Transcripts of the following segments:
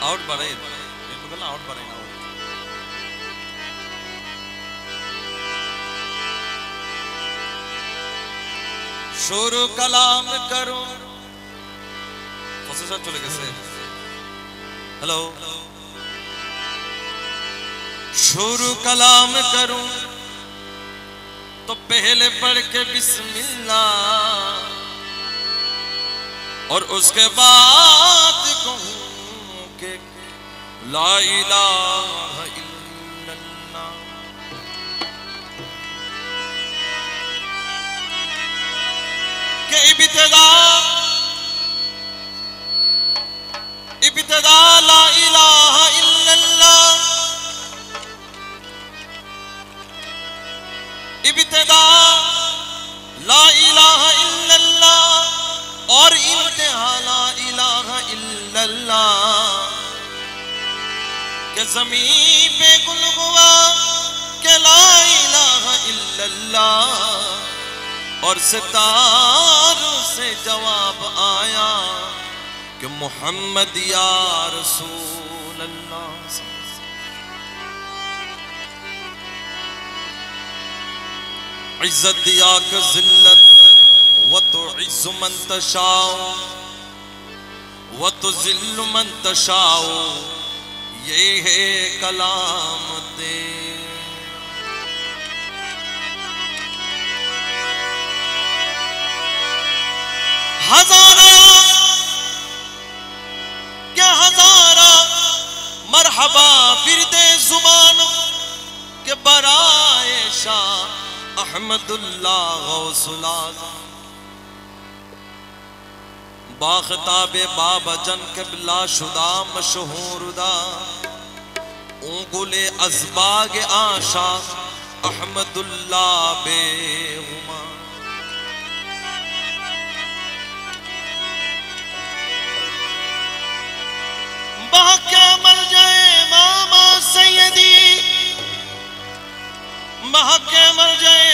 Out बढ़ाइए, out बढ़ाइए। शुरू कलाम करूं फसर चले गए। हेलो, शुरू कलाम करूं तो पहले पढ़ के बिस्मिल्लाह और उसके बाद कहूं के ला इलाहा इल्लल्लाह। के इब्तिदा ला इलाहा इल्लल्लाह, इब्तिदा ला इलाहा इल्लल्लाह और इंतहा ला इलाहा इल्लल्लाह। के ज़मीन पे गुल हुआ के ला इलाहा इल्लल्लाह और सितारों से जवाब आया कि मोहम्मद या रसूल अल्लाह। इज्जत दिया के जिल्लत व तो इज़्ज़ु मन तशाओ व तो ज़िल्लु मन तशाओ, ये है कलाम दे। हजारा क्या हजारा मरहबा बिरदे जुबान के बराए शाह अहमदुल्लाह गौसुल आज़म। बाखताबे बाबा जन क़िबला शुदा मशहूरदा उंगुले अज़बाग आशा अहमदुल्लाह बेगुमा। क्या मर जाए मामा सैयदी, महके मर जाए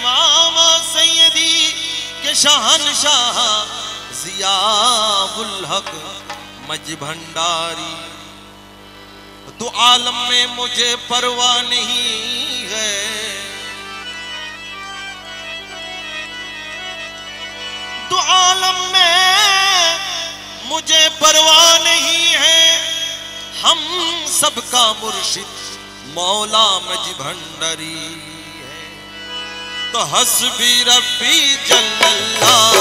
मामा सैयदी के शहंशाह ज़ियाउल हक मज भंडारी। तो आलम में मुझे परवाह नहीं है, तो आलम में मुझे परवाह नहीं है। हम सबका मुर्शिद मौला मज भंडारी है। तो हस्बी रब्बी जल्लल्लाह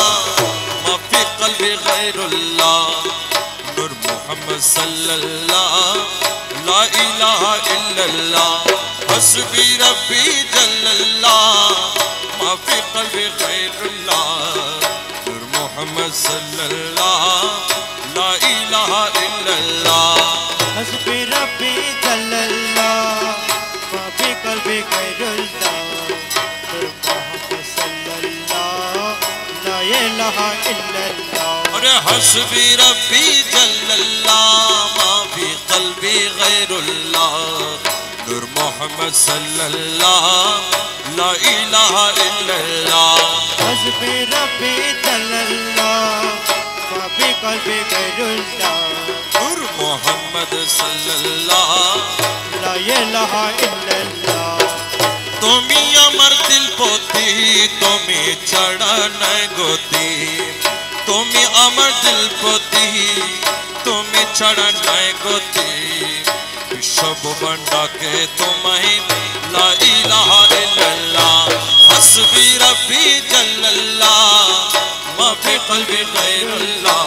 माफी क़ल्बी गैरुल्लाह नूर मोहम्मद सल्लल्लाह ला इलाहा इल्लल्लाह। हस्बी रब्बी जल्लल्लाह माफी क़ल्बी गैरुल्लाह नूर मोहम्मद सल्लल्लाह ला इलाहा इल्लल्लाह। हस्बी रब्बी जल्लल्लाह माफी क़ल्बी गैरुल्लाह नूर मोहम्मद सल्लल्लाह ला इलाहा इल्लल्लाह। अरे हस्बी रब्बी जल्लल्लाह माफी क़ल्बी गैरुल्लाह नूर मोहम्मद सल्लल्लाह ला इलाहा इल्लल्लाह। हस्बी रब्बी जल्लल्लाह माफी क़ल्बी गैरुल्लाह नूर मोहम्मद सल्लल्लाह ला इलाहा इल्लल्लाह। तुमी अमर दिल पोती तुमी चढ़न गोती, तुमी अमर दिल पोती तुमी चढ़न गोती। सब बंडा के तुम्हें ला इलाहा इल्लल्लाह। हस्बी रब्बी जल्लल्लाह माफी क़ल्बी गैरुल्लाह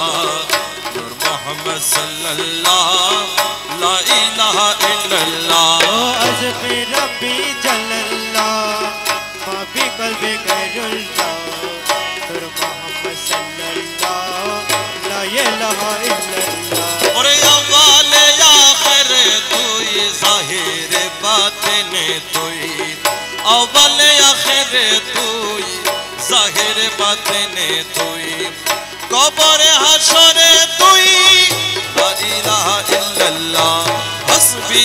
नूर मोहम्मद सल्लल्लाह ला इलाहा इल्लल्लाह। हस्बी रब्बी जल्लल्लाह माफी क़ल्बी गैरुल्लाह नूर मोहम्मद सल्लल्लाह ला इलाहा इल्लल्लाह। और अव्वल आखिर तूई ज़ाहिर बातिन तूई, अव्वल आखिर तूई ज़ाहिर बातिन तूई, कब्र हशर तूई ला इलाहा इल्लल्लाह। हस्बी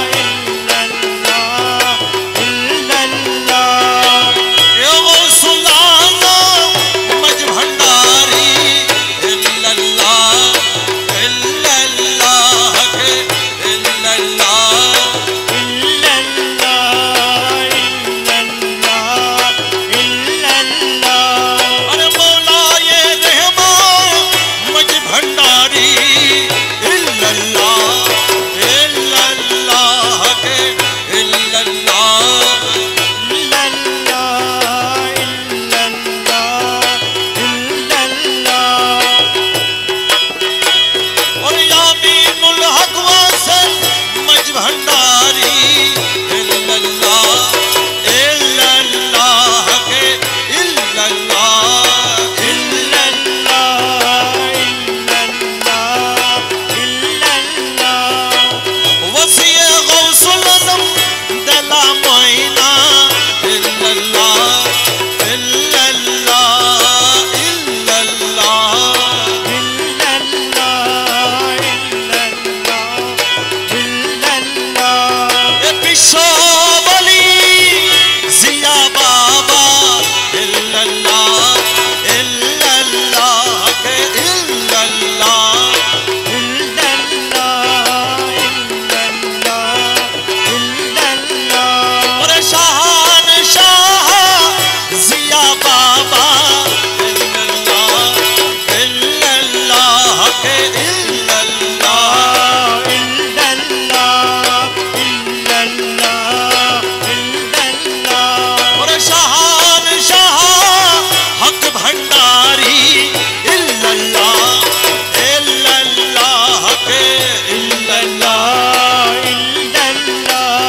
के इल्लल्लाह इल्लल्लाह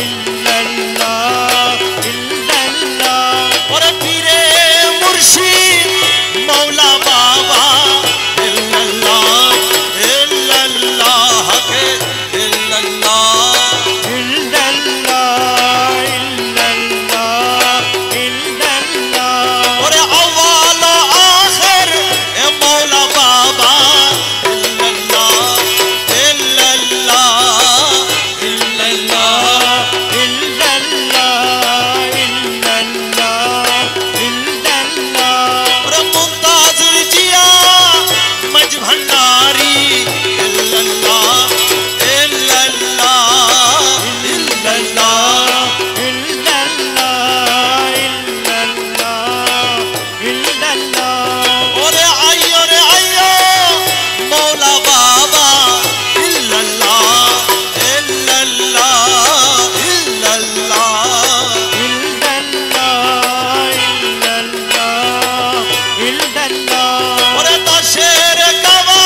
इल्लल्लाह इल्लल्लाह। और पीरे मुर्शिद मौला बाबा इल्लल्लाह इल्लल्लाह के इल्लल्लाह इल्लल्लाह इल्लल्लाह इल्लल्लाह। और अव्वल आखिर मौला बाबा इल्लल्लाह इल्लल्लाह इल्लल्लाह। इल्लल्लाह इल्लल्लाह इल्लल्लाह। और मुमताजुल जिया मज भंडारी इल्लल्लाह इल्लल्लाह इल्लल्लाह। और आइयो रे आइयो मौला बाबा इल्लल्लाह इल्लल्लाह इल्लल्लाह। और दशेर कवा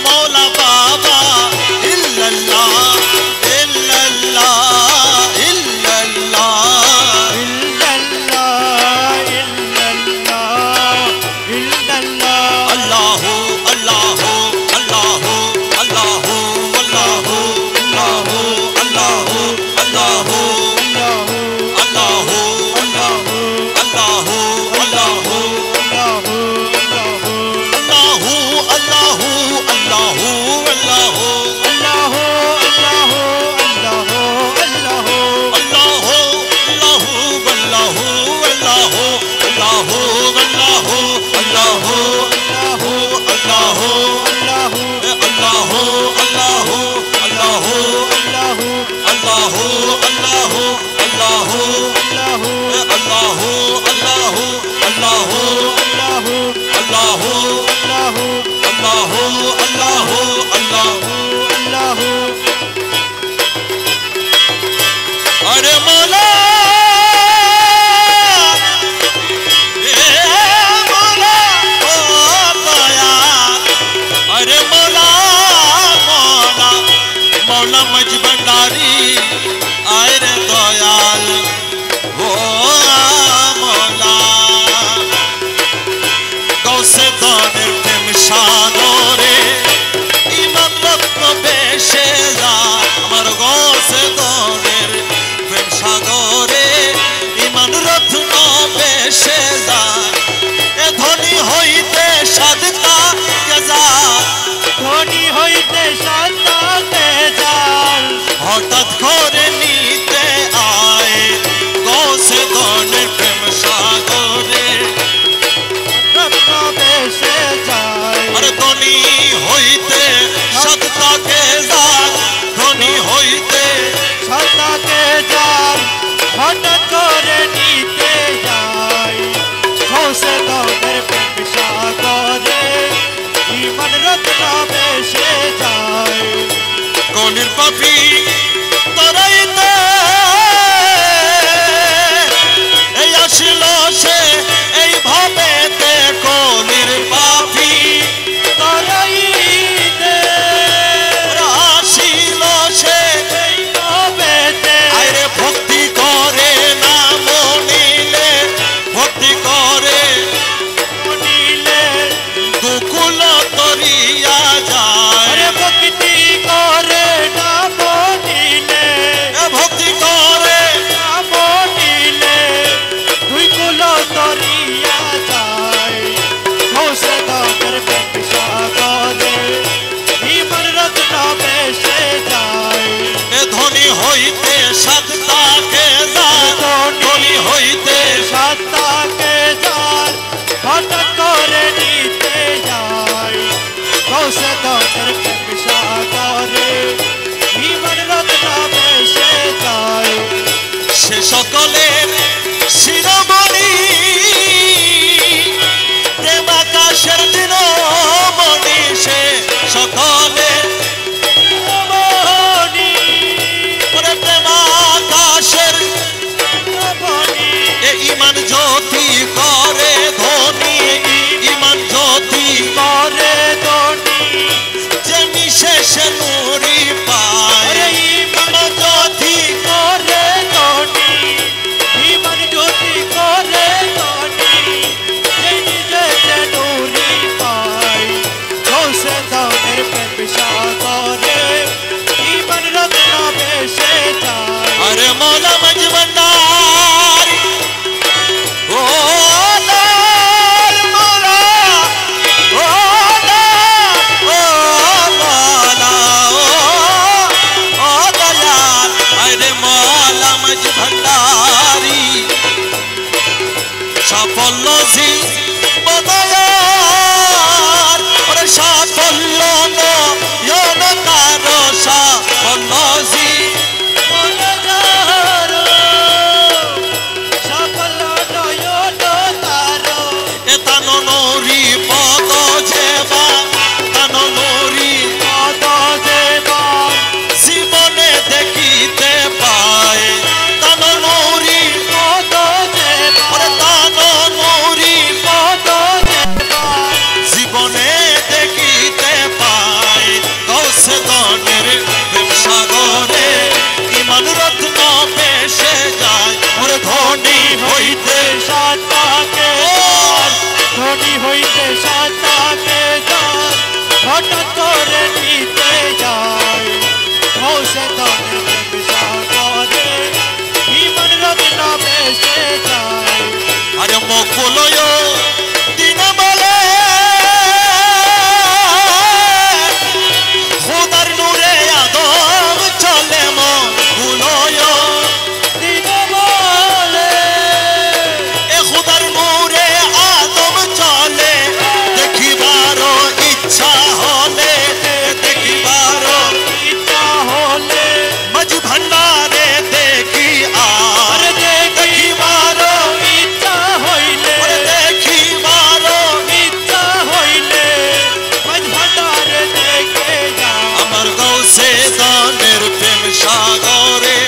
मौला बाबा इल्लल्लाह इल्लल्लाह इल्लल्लाह। अल्लाहु अल्लाहु अल्लाहु अल्लाहु अल्लाहु अल्लाहु अल्लाहु अल्लाहु अल्लाहु अल्लाहु अल्लाहु अल्लाहु अल्लाहु अल्लाहु अल्लाहु अरे मौला मौला ओ दया। अरे मौला मौला मौला मज भंडारी आए रे दयाल ओ मौला। गौसे दाने प्रेम सागरे इमान रत्न बेशेजा আমার গৌসে দনের প্রেম সাগরে ইমান রত্ন বেশে যায়। এ ধনী হইতে সাধকা গেজা ধনী হইতে সাতাতে যান হঠাৎ করে নিতে আয় গৌসে দনের প্রেম সাগরে। রত্ন বেশে যায়। আরে ধনী হইতে সাধকা গেজা ধনী হইতে সাতাতে যান হঠাৎ করে নিতে যায়। খোসে দনের প্রেম সাগরে ইমান রত্ন বেশে যায়। কনির পাপি তরাইতে এই আসিল সে এই ভাবেতে কনির পাপি তরাইতে আসিল সে এই নবেতে আরে ভক্তি করে না মনিলে ভক্তি করে মনিলে দুকুল তরিয়া যায়। আরে ভক্তি করে না মনিলে সাগরে ইমান রত্ন বেশে যায় अरे मौला मज भंडारी ओ लाल मौला ओ मौला ओ दयाल अरे मौला मज भंडारी সাফল্য জীবদয়ার ওরে সাফল্য নয়ন তার সাফল্য তানো নরি পদ যেবা তানো নরি পদ দেবা জীবনে দেখিতে পায় তানো নরি পদ দেবা ওরে তানো নরি পদ দেবা জীবনে দেখিতে পায় গৌসে দনের প্রেম সাগরে ইমান রত্ন বেশে যায় ওরে ধনী হইতে সাতাকে ধনী হইতে সাতাকে যান হঠাৎ করে নিতে যায় ঘোষে দনের প্রেম সাগরে ইমান রত্ন বেশে যায় আরে মকুলয় দিন বলে খুদার নূরে আদম চলে মকুলয় দিন বলে এ খুদার নূরে আদম চলে দেখিবার ইচ্ছা হলে দেখিবার ইচ্ছা হলে মজ ভণ্ডারে দেখি আর দেখিবার ইচ্ছা হইলে দেখিবার ইচ্ছা হইলে মাঝ ভান্ডারে দেখে যাও আমার গৌসে দানের প্রেম সাগরে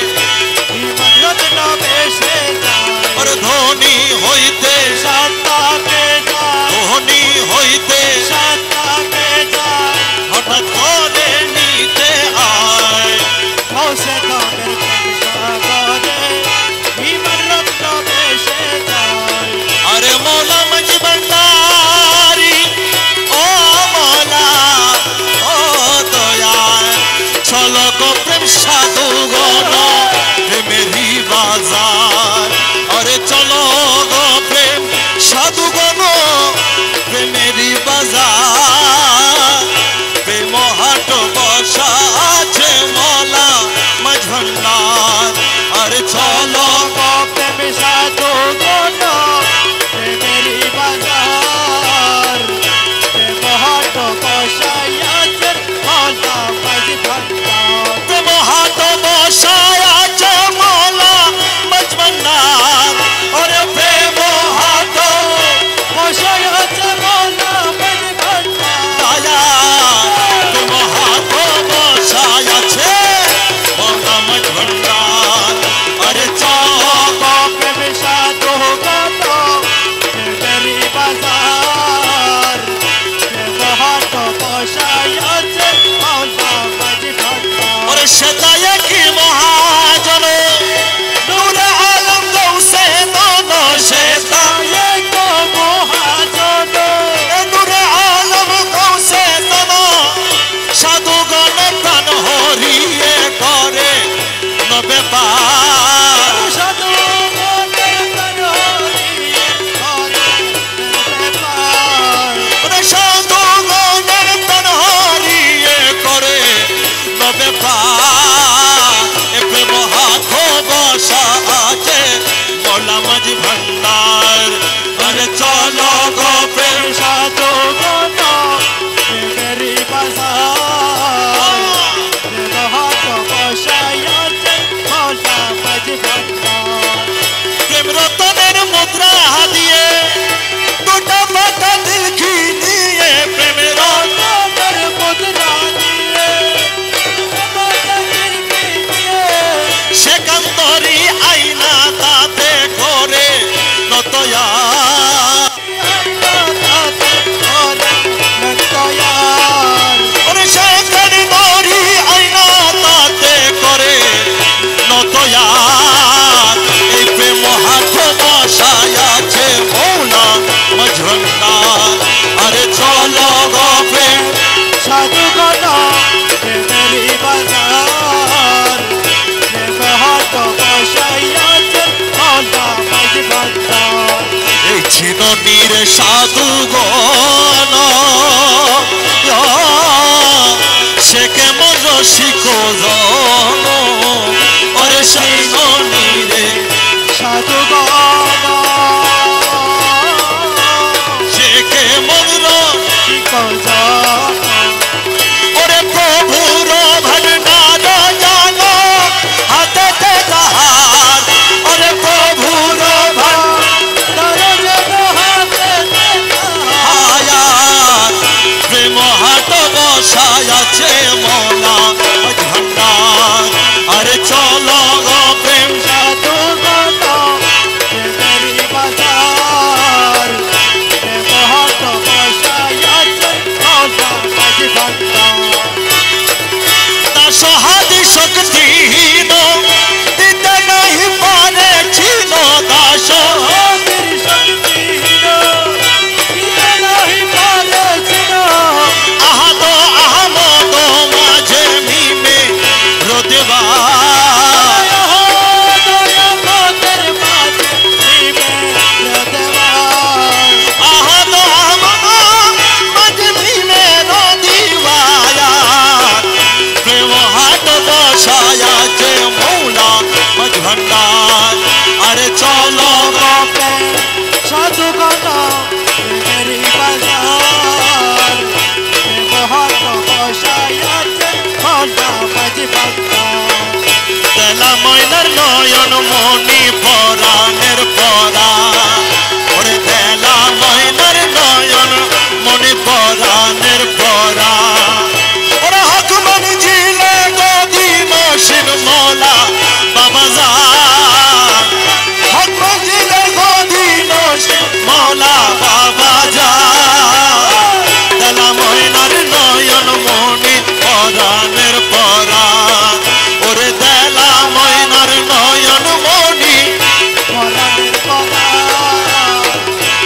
ইমান রত্ন বেশে যায় আর ধনী হইতে সাতাকে যায় ধনী হইতে সাতাকে যায় হঠাৎ করে নিতে আয় ঘোষে দনের প্রেম সাগরে ইমান রত্ন বেশে যায় আরে মৌলা মজ ভণ্ডারি ও মৌলা ও দয়াল চলো গো প্রেম সাধু গণ প্রেমেরই বাজার আরে চলো গো প্রেম সাধু গণ প্রেমেরই বাজার প্রেম হাট বসা আছে মৌলা মজ ভণ্ডার আরে চলো প্রেম সাধু গণ প্রেমেরই বাজার প্রেম হাট বসাইয়াছেন মৌলা মাঝ ভান্ডার প্রেম হাট বসায় আছে মৌলা মজ ভণ্ডার ওরে প্রেম হাট বসাইয়াছে মৌলা মাঝ ভান্ডার দয়াল প্রেম হাট বসায় আছে মৌলা মজ ভণ্ডার আরে চলো প্রেম সাধু গণ প্রেমেরই বাজার প্রেম হাট বসাইয়াছেন মৌলা মাঝ ভান্ডার ওরে সেটাই কি মহাজন নূরে আলম গৌসে নন সেটা নূরে আলম গৌসে নন সাধুগণ প্রাণ হরিয়ে করে নবে পার ওরে সাধুগণের প্রাণ হরিয়ে করে নবে পার এ প্রেম হাত বসা আছে মৌলা মজ ভণ্ডার আরে চলো গো প্রেম প্রেম রতনের মুদ্রা দিয়ে দুটা পাতা দিল কি নিয়ে প্রেমের সাধু গণ সে কেমন রসিক জন ওরে সেই রে সাধুগণ সে কেমন রসিক জন ওরে প্রভুর ভান্ডার জানো হাতেতে তাহার ওরে প্রভুর ভান্ডার প্রেম হাত বসায় আছে মোলা ভান্ডার আরে চলো গো প্রেম সাধুগণ প্রেমেরই বাজার মহৎ বসায় আছে মৌলা মাঝি ভান্ডার দাসহাদি শক্তিহীন দিতে নাহি পারে ছিল দাস আমাদের শক্তিহীন দিতে নাহি পারেছিল আহাদ আহমদ মাঝে মিমে রোদেবা দয়ামতের মাঝে নিবে হৃদয় আহাদ আহমদ মাঝে মিমে রোদিবায়া প্রেম হাট বসায় আছে মৌলা মাঝ ভান্ডার আরে চলো গোপে সাধুগণ প্রেমেরই বাজার মহৎ বসায় আছে মৌলা মাঝি ভান্ডার তেলা ময়নার নয়ন মনি পরাণের পরা ওরে তেলা ময়নার নয়ন মনি পরাণের পরা ওরে হকমন জিলে গদি মসিন মোলা বাবা যান হকমন জিলে গদি মসিন মোলা বাবা যান তেলা ময়নার নয়ন মনি পরাণের পরা ওরে দেলা ময়নার নয়ন মনি পরাণের পরা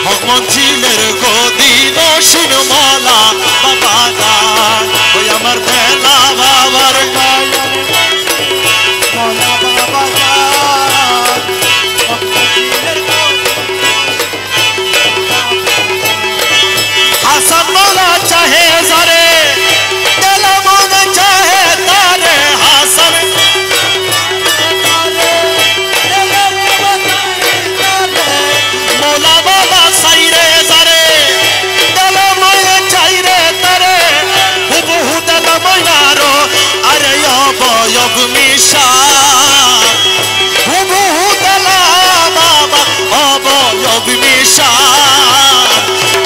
হকমঞ্চিলের গদি নসিন মোলা বাবা দান ওই আমার দেলা বাবার মৌলা বাবা যান ভক্তজীদের হাসান মোলা চাহে যারে দেলা মন চাহে তারে হাসান মোলা বাবা সাইরে যারে দেলা ময় চাইরে তারে হুবহু দেলা ময়নারো আরে অবয়ব মিশা হুবহু দেলা বাবা অবয়ব মিশা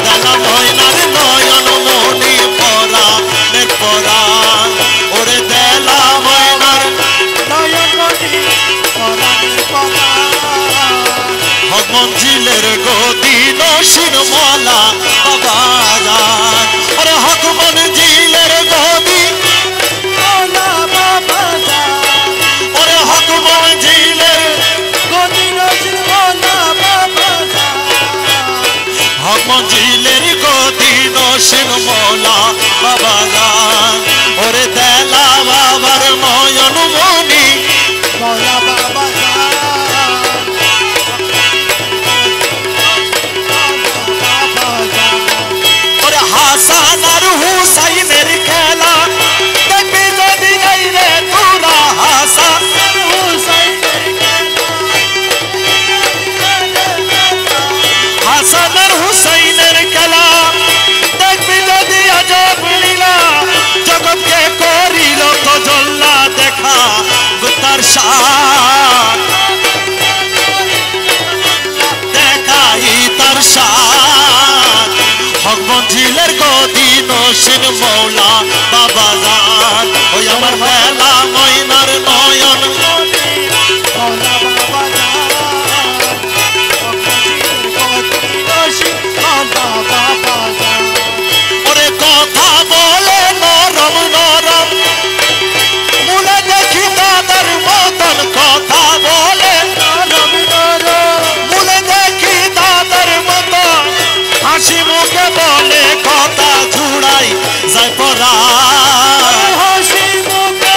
দেলা ময়নার নয়ন মনি পরাণের পরাণ ওরে দেলা ময়নার নয়নমণি পরাণের পরা হকমঞ্জিলের গদি নসিন মোলা বাবা যান ওরে হকমঞ্জিলের গদি মৌলা বাবা যান ওরে হকমঞ্জিলের গদি নসিন মৌলা বাবা যান হকমঞ্জিলের গদি নসিন মোলা বাবা যান ওরে দেলা বাবার নয়ন মনি মৌলা বাবা যান বাবা যান ওরে হাসান আর হুসাইনের খেলা দেখবি যদি নাই রে তোরা হাসান হাসান আর হুসাইনের খেলা দেখবি যদি আজব লীলা জগৎকে করিল তো জল্লা দেখা তার শান দেখাই তার শান হকমঞ্জিলের গদি নসিন মৌলা বাবা যান ওই আমার বেলা ময়নার নয়ন মৌলা বাবা যান মৌলা বাবা যান ওরে কথা বলে নরম নরম মুলে দেখি দাদার মতন কথা বলে মুলে দেখি দাদার মতন হাসি মুখে বলে কথা ঝুড়াই যায় পরা হাসি মুখে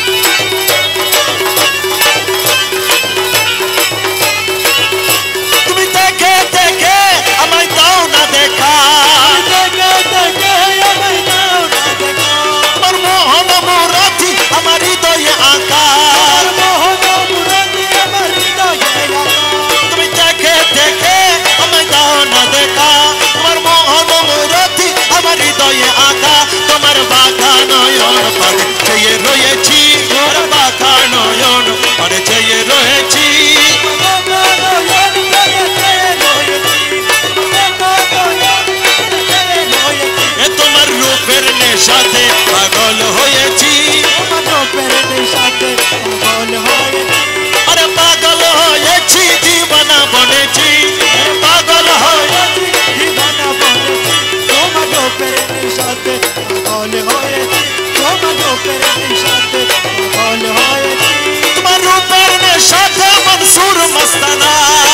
নেশাতে পাগল হয়েছি তোমার রূপের নেশাতে পাগল হয়েছি আরে পাগল হয়েছি দিওয়ানা বনেছি পাগল হয়েছি দিওয়ানা বনেছি তোমার রূপের নেশাতে পাগল হয়েছি তোমার রূপের নেশাতে পাগল হয়েছি তোমার রূপের নেশাতে মনসুর মস্তানা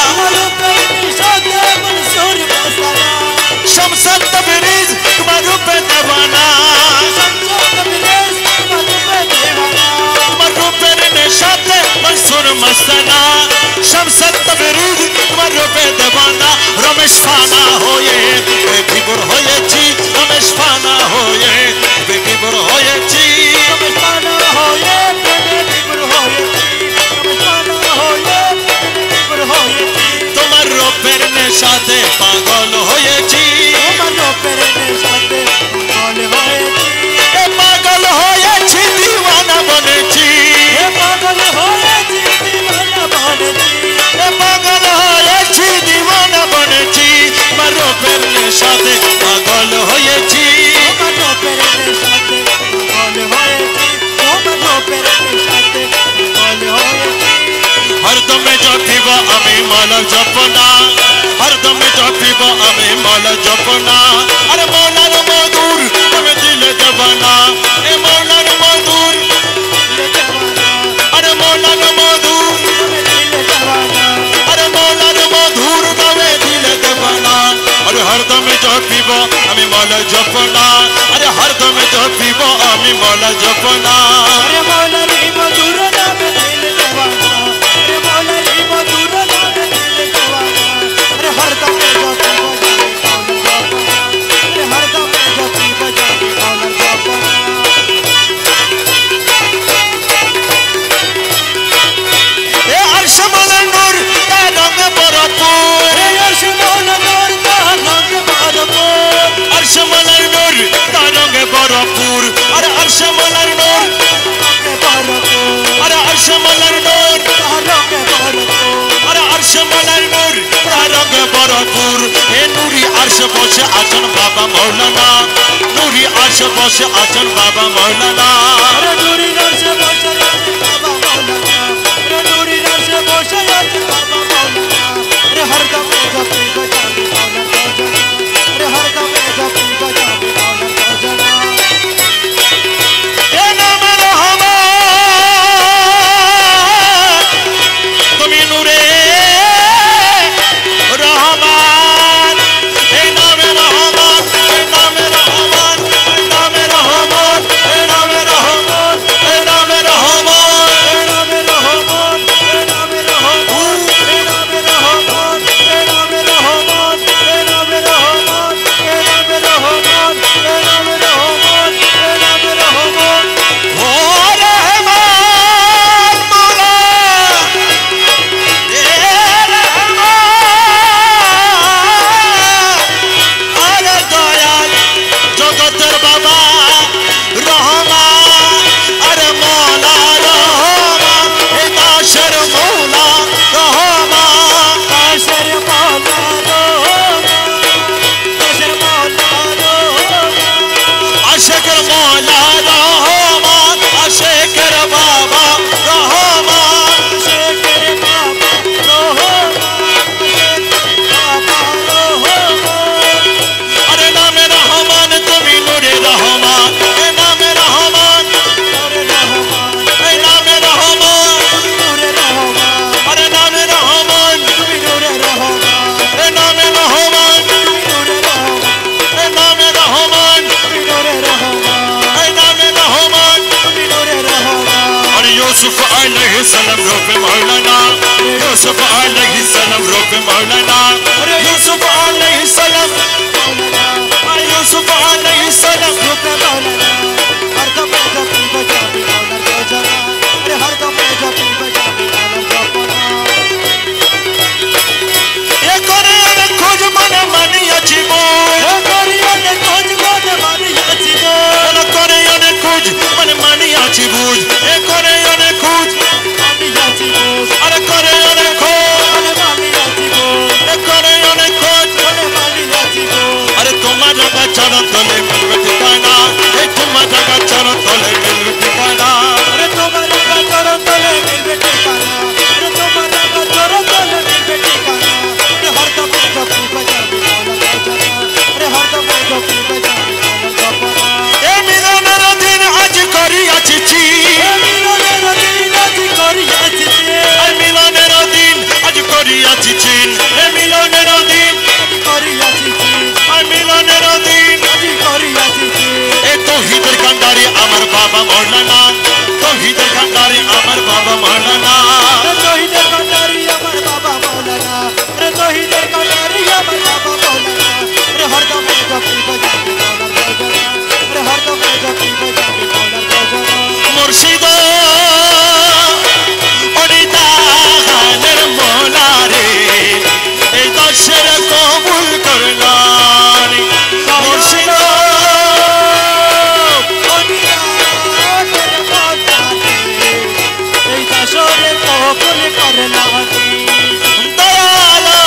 তোমার রূপের নেশাতে মনসুর মস্তানা শমসত তবরেজ তোমার রূপে দেওয়ানা তোমার রূপের নেশাতে মনসুর মস্তানা শমসত তবরেজ তোমার রূপে দেওয়ানা রমেশ ফানা হয়ে বেবিবর হয়েছি রমেশ ফানা হয়ে বেবিবর হয়েছি রমেশ ফানা হয়ে বেবিবর হয়েছি রমেশ ফানা হয়ে বেবিবর হয়েছি তোমার রূপের নেশাতে পাগল হয়েছি তোমার রূপের নেশাতে পাগল হয়েছি এ পাগল হয়েছি দিওয়ানা বনেছি এ পাগল হয়েছি দিওয়ানা বনেছি এ পাগল হয়েছি দিওয়ানা বনেছি তোমার রূপের নেশাতে পাগল হয়েছি তোমার রূপের নেশাতে পাগল হয়েছি তোমার রূপের নেশাতে পাগল হয়েছি হরদমে জপিব আমি মালা জপনা হরদমে জপিব আমি মালা জপনা আরে মৌলার মধুর তুমি দিলে দেবানা এ মৌলার মধুর আরে মৌলার মধুর আরে মৌলার মধুর নামে দিলে দেবানা আরে হরদমে জপিব আমি মালা জপনা আরে হরদমে জপিব আমি মালা জপনা আরে মৌলারি মধুর নামে দিলে দেওয়ানা আরে মৌলারি মধুর নামে দিলে দেওয়ানা আরে হরদম জপি বজাবি মৌলার জপনা আরে হরদম জপি বজাবি মৌলার জপনা এ আরশ মালার নূর তার রঙে ভরপুর রে আরশ মালার নূর তার রঙে ভরপুর আরশ মালার নূর তার রঙে ভরপুর আরে আরশ মালার নূর রঙে ভরপুর আরে আরশ মালার নূর তার রঙে ভরপুর আরে আরশ মালার নূর তার রঙে ভরপুর এ নূরি আরশ বসে আছেন বাবা মৌলানা নূরি আরশ বসে আছেন বাবা মৌলানা আরে নূরি আরশ বসে আছে বাবা মৌলানা আরে নূরি আরশ বসে আছে বাবা মৌলানা আরে হরদম জপি বজাবি মৌলার ভজনা আরে হরদম জপি বজাবি মৌলার ভজনা এ নামে রহমান তুমি নূরে রহমান এই নামে রহমান এই নামে রহমান এই নামে রহমান এই নামে রহমান এই নামে রহমান এ নামে রহমান এ নামে রহমান এ নামে রহমান এ নামে রহমান এ নামে রহমান এ নামে রহমান এ নামে রহমান এ নামে রহমান ও রহমান মৌলা এ রহমান আরে দয়াল জগতের বাবা রহমান আরে মৌলা রহমান এ দাসের মৌলা রহমান কাশের মৌলা রহমান কাশের মৌলা রহমান আশেকের মৌলা রহমান আশেকের বাবা রহমান শেখের বাবা রহমান শেখের বাবা রহমান আরে নামে রহমান তুমি নূরে রহমান এ নামে রহমান নূরে রহমান এই নামে রহমান নূরে রহমান আরে নামে রহমান তুমি নূরে রহমান এ নামে রহমান তুমি নূরে রহমান এ নামে রহমান তুমি নূরে রহমান এই নামে রহমান তুমি নূরে রহমান আরে ইউসুফ আলাইহিস সালাম রূপে মাওলানা ইউসুফ আলাইহিস সালাম রূপে মাওলানা আরে ইউসুফ আলাইহিস সালাম আরে ইউসুফ আলাইহিস সালাম রূপে মাওলানা হরদম জপি বজাবি মৌলার ভজনা আরে হরদম জপি বজাবি মৌলার জপনা এ করে অনেক খোঁজ মনে মানিয়াছি বোন ও করিয়নে খোঁজ মনে মারিয়াছি গো এ করে অনেক খোঁজ মনে মানিয়াছি বুঝ এ করে অনেক খোঁজ মারিয়াছি গো আরে করে অনেক খোঁজ মনে মারিয়াছি গো এ করে অনেক খোঁজ মনে মারিয়াছি গো আরে তোমার রঙা চরণ তলে মিলবে ঠিকানা এই তোমার मिलबे ठिकाना अरे तुम्हारा का जोरा तले मिलबे ठिकाना अरे हर दम जपी बजाबी मौला गजना अरे हर दम जपी बजाबी मौला गजना ए मिलনের দিন আজ করিয়াছি ए मिलনের दिन आज करियाছি এই মিলনের দিন আজ করিয়াছি চিন এ মিলনের দিন आज करियाছি এই মিলনের দিন आज करियाছি এ তৌহিদের কান্ডারি আমার বাবা মৌলানা তৌহিদের কান্ডারি আমার বাবা মৌলানা अरे तौहीদের কান্ডারি আমার বাবা মৌলানা अरे तौहीদের কান্ডারি আমার বাবা মৌলানা अरे हर दम जपी बजाबी मौला गजना अरे हर दम जपी बजाबी मौला गजना মুর্শিদ অনিদানের মৌলা রে এই দশের কবুল করলানি মুর্শিদ এই দাসরে কবুল করলানি দয়ালা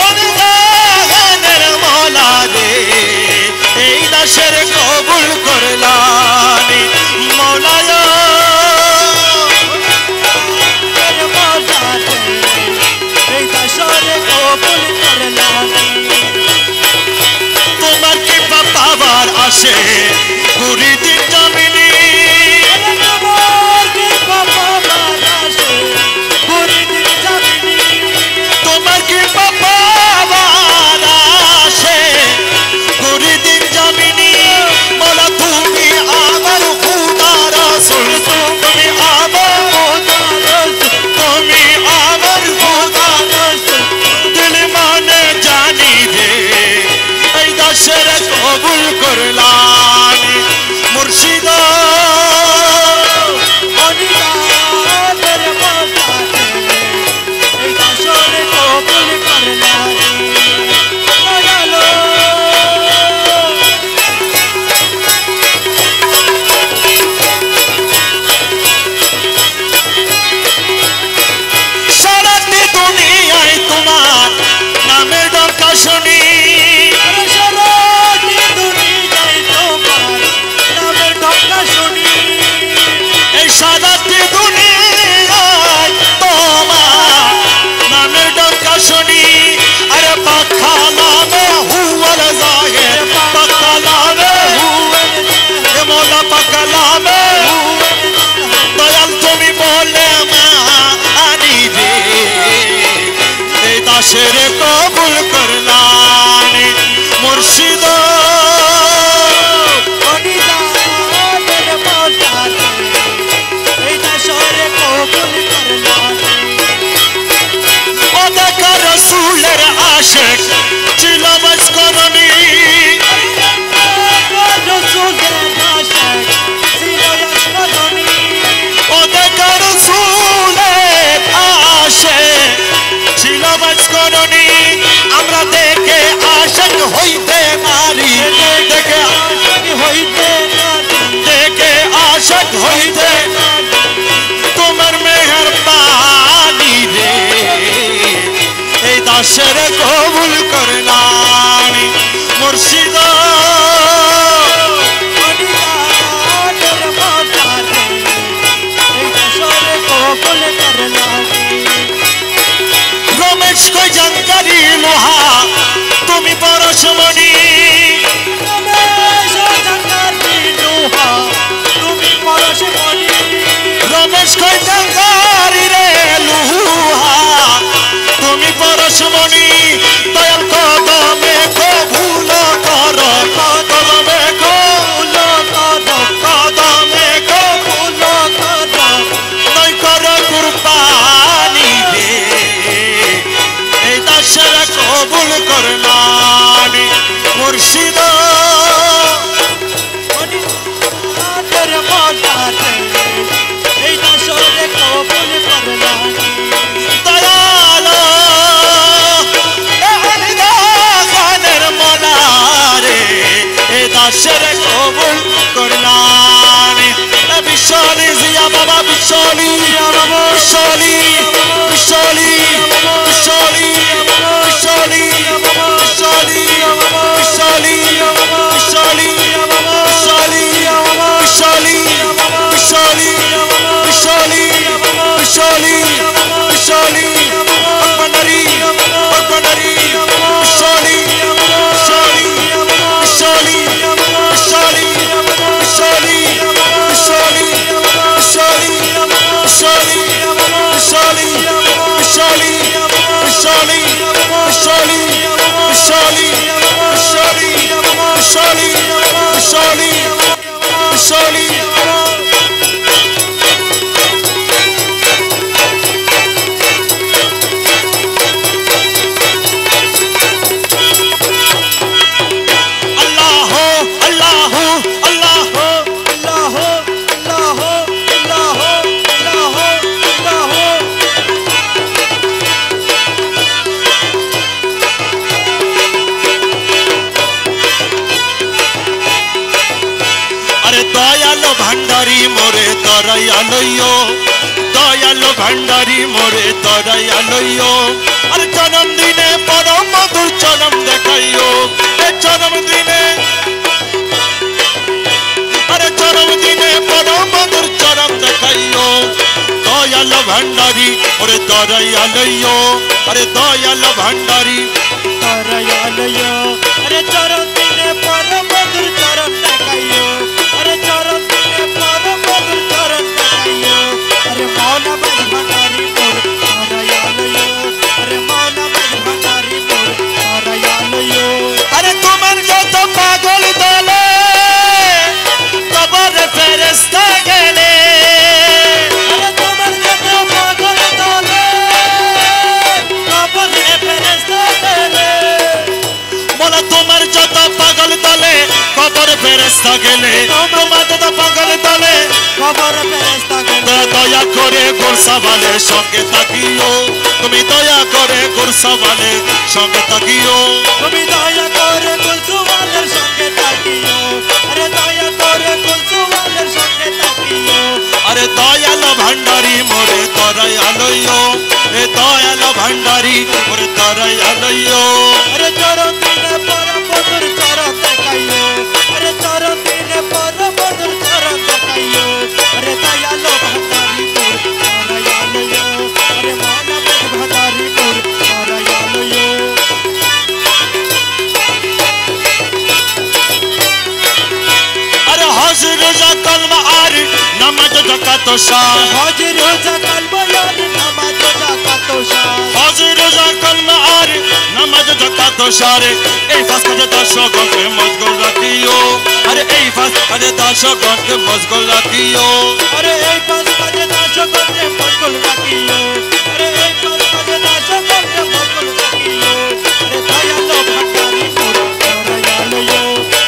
অনিদানের মৌলা রে এই দশের কবুল করলানি মৌলায়া এই দাসরে কবুল করলানি তোমার কি পাবার আসে পুরি দিন জমিনি আমার কি বাবা বানাসে পুরি দিন জামিনি তোমার কি পাবার আসে পুরি দিন জমিনি বলা তুমি আমার খুদা রাসূল তুমি আমার তুমি আমার খুদা দিল মানে জানি রে এই দাসের কবুল করলানি মুর্শিদ অনিদানের মৌলাতে এই দাসরে কবুল করলানি দয়ালো সারাটি দুনিয়ায় তোমার নামের ডঙ্কা শুনি আরে সারাটি দুনিয়ায় তোমার নামের ঢঙ্কা শুনি এই সারাটি দুনিয়ায় তোমার নামের ডঙ্কা শুনি আরে পাখা নামে হুয়ার জাহের পাখা নামে এ মোলা পাখা নামে দয়াল তুমি বলে মানি রে এই দাসের কবুল করলানি মুর্শিদ অনিদানের মৌলাতে এই দাসরে কবুল করলানি ওদেরকে রসুলের আশেক ছিল মস্করণী রসুলের আশিক ছিল আশকরণী ওদেরকে রসুলের আশেক ছিল মস্করণী আমরা দেখে আশেক হইতে পারি দেখে আশিক হইতে নারী দেখে আশেক হইতে তোমার মেহেরবানি রে এই দাসের কবুল করলানি মুর্শিদ অনিদানের মৌলাতে এই দাসরে কবুল করলানি রমেশ কই জাঙ্গারি লোহা তুমি পরশমণি রমেশ জাঙ্গারি লোহা তুমি পরশমণি রমেশ কই জাঙ্গারি রে লোহা তুমি পরশমণি দয়াল কদমে কবুল কর কদমে কবুল কদমে কবুল নই কর কুরবানি রে এই দাসের কবুল করলানি মুর্শিদ অনিদানের মৌলাতে এই দাসরে কবুল করলানি দয়াল খানের মনারে এ দাসের কবুল করলানি বিশ্বলি জিয়া বাবা বিশ্বলি বিশ্বলি বিশ্বলি বিশ্বলি বিশ্বলি বিশ্বলি বিশ্বলি বিশ্বলি বিশ্বলি বিশ্বলি বিশ্বলি ভান্ডারি মোরে তরাইয়া লইও, দয়ালো ভান্ডারি মোরে তরাইয়া লইও। আর জন্মদিনে পরম মধুর চরম দেখাইও, এ জন্মদিনে আরে জন্মদিনে পরম মধুর চরম দেখাইও। দয়ালো ভান্ডারি মোরে তরাইয়া লইও, আরে দয়ালো ভান্ডারি তরাইয়া লইও। আরে চরণ দিনে পরম মধুর চরণ দেখাইও, আরে চরণ দিনে পরম মধুর চরণ দেখাইও। আরে মৌলা মাঝ ভান্ডারি মোর তরাইয়া লইও, আরে মৌলা মাঝ ভান্ডারি মোর তরাইয়া লইও। আরে তোমার যত পাগল দলে কবর ফেরেশতা গেলে, আরে তোমার যত পাগল দলে কবরে ফেরেশতা গেলে। মোলা তোমার যত পাগল দলে কবর ফেরেশতা গেলে, তোমার যত পাগল দলে কবরে ফেরেশতা গেলে। দয়া করে গোরসাওয়ালের সঙ্গে থাকিও, তুমি দয়া করে গোরসাওয়ালের সঙ্গে থাকিও। তুমি দয়া করে কুলসুমালের সঙ্গে থাকিও, আরে দয়া করে কুলসুমালের সঙ্গে থাকিও। আরে দয়ালো ভান্ডারি মোরে তরাইয়া লইও, এ দয়ালো ভান্ডারি মোরে তরাইয়া লইও। আরে চরণ দিনে পরম মধুর চরণ দেখাইও, আরে চরণ দিনে পরম মধুর চরণ দেখাইও। আরে দয়ালো ভান্ডারি মোর তরাইয়া লইও, আরে মৌলা মাঝ ভান্ডারি মোর তরাইয়া লইও। আরে হজ রোজা কলমা আর নামাজ যাকাত শাহ, হজ রোজা কালমা আর নামাজ যাকাত শাহ। হজ রোজা কলমা আর নামাজ যাকাত শাহ। এই ফাঁস কাজে দর্শকগণকে মশগুল রাখিও, আরে এই ফাঁস কাজে দর্শকগণকে মশগুল রাখিও। আরে এই পাঁচ কাজে দর্শককে মশগুল রাখিও, আরে এই পাঁচ কাজে দর্শককে মশগুল রাখিও। আরে দয়ালো ভান্ডারি মোর তরাইয়া লইও,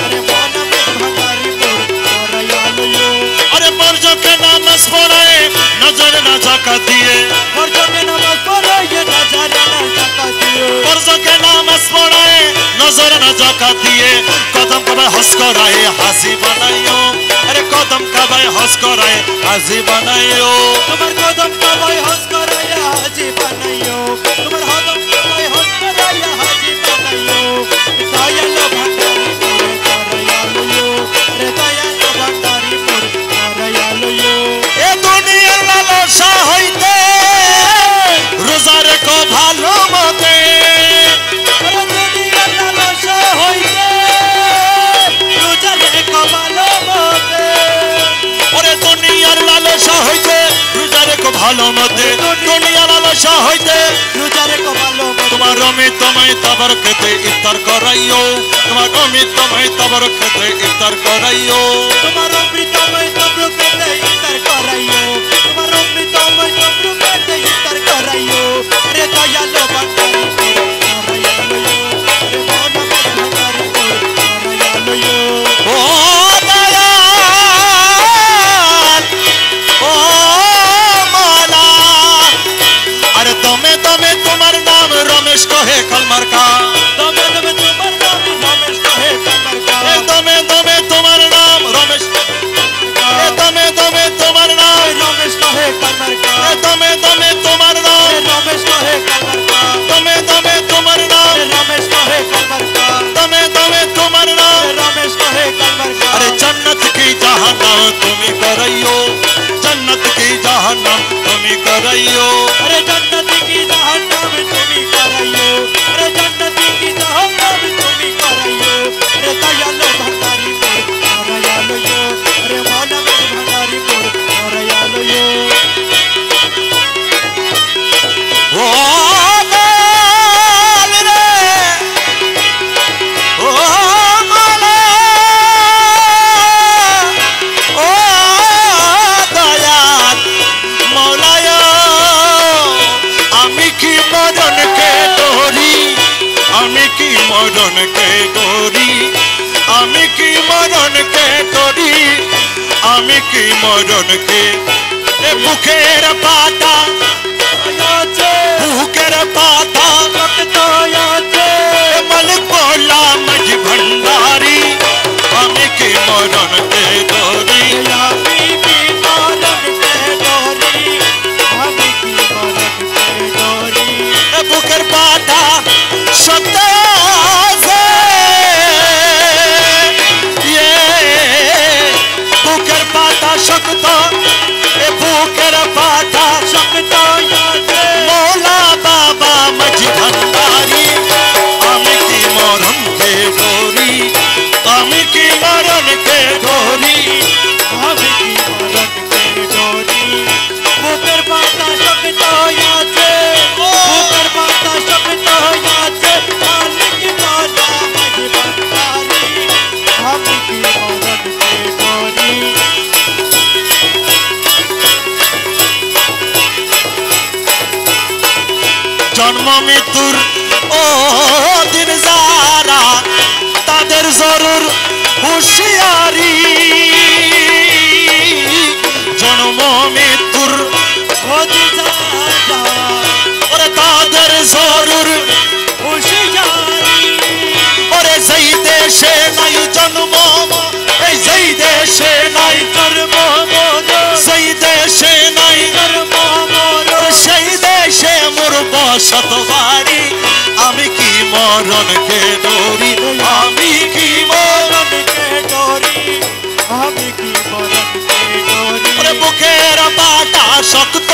আরে মৌলা মাঝ ভান্ডারি মোর তরাইয়া লইও। আরে মরজকে নামাজ পড়ায় নজর না জাকাত দিয়ে, ফরজকে নামাজ পড়াইয়ে নজরে না জাকাত দিও। মরজকে নামাজ পড়ায় নজর না জাকাত দিয়ে। কদম কাবায় হজ করায় হাসি বানাইও, আরে কদম কাবায় হজ করায় হাসি বানাইও। তোমার কদম কাবায় হজ করাইয়া হাজি বানাইও, তোমার কদম কাবায় হজ করাইয়া হাজি বানাইও। দয়ালো ভান্ডারি মোর তরাইয়া লইও, আরে দয়ালো ভান্ডারি মোর তরাইয়া লইও। এ দুনিয়ার লালসা হইতে রোজা রেখো ভালো মতে, আরে দুনিয়ার লালসা হইতে রোজা রেখো ভালো মতে। ওরে দুনিয়ার লালসা হইতে রোজা রেখো ভালো মতে, দুনিয়ার লালসা হইতে রোজা রেখো ভালো মতে। তোমার অমিতময় তাবর খেতে ইফতার করাইও, তোমার অমিতময় তাবর খেতে ইফতার করাইও। তোমার অমৃতময় তবরুকেতে ইফতার করাইও, তোমার অমৃতময় তবরুকেতে ইফতার করাইও। আরে দয়ালো ভান্ডারি মোর তরাইয়া লইও, আরে মৌলা মাঝ ভান্ডারি মোর তরাইয়া লইও। ও দয়াল, ও মাওলা, আরে দমে দমে তোমার নাম রমেশ কহে কলমার কা, দমে দমে তোমার নাম রমেশ কহে কলমার কা। এ দমে দমে তোমার নাম রমেশ, এ দমে দমে তোমার নাম, রমেশ কহে কলমার কা। এ দমে দমে তোমার নাম, রমেশ কহে কলমার কা। দমে দমে তোমার নাম, রমেশ কহে কলমার কা। দমে দমে তোমার নাম। রমেশ কহে কলমার কা। अरे जन्नत की जहन्नम तुम्ही कराइयो, जन्नत की जहन्नम तुम्ही कराइयो। अरे जन्नती की जहन्नम तुम्ही कराइयो, अरे जन्नती की जहन्नम तुम्ही कराइयो। अरे दयालो भंडारी मोर तराइया लइयो, अरे मौला माझ भंडारी मोर तराइया लइयो। ओ दयाल रे, ओ माला, ओ दयाल मौलाया, आमी की मरण के डोरी, आमी की मरण के डोरी, आमी की मरण के डोरी, आमी की मरण के ए बुखेर पाता, आयाचे बुखेर पाता, वक्त आयाचे ए मलिक बोला मझ भंडारी, आमी की मरण के डोरी। आमी মৃত্যুর ও দিন যারা তাদের জরুর হুঁশিয়ারি জন্ম মৃত্যুর ওদিন যারা ওরে তাদের জরুর হুঁশিয়ারি ওরে যেই দেশে নাই জন্ম এই যেই দেশে নাই জন্ম মরণ সেই দেশে নাই জন্ম মরণ সেই দেশে মোর বসত বাড়ি আমি কি মরণকে ডরি আমি কি মরণকে ডরি আমি কি মরণকে ডরি ওরে বুকের পাটা শক্ত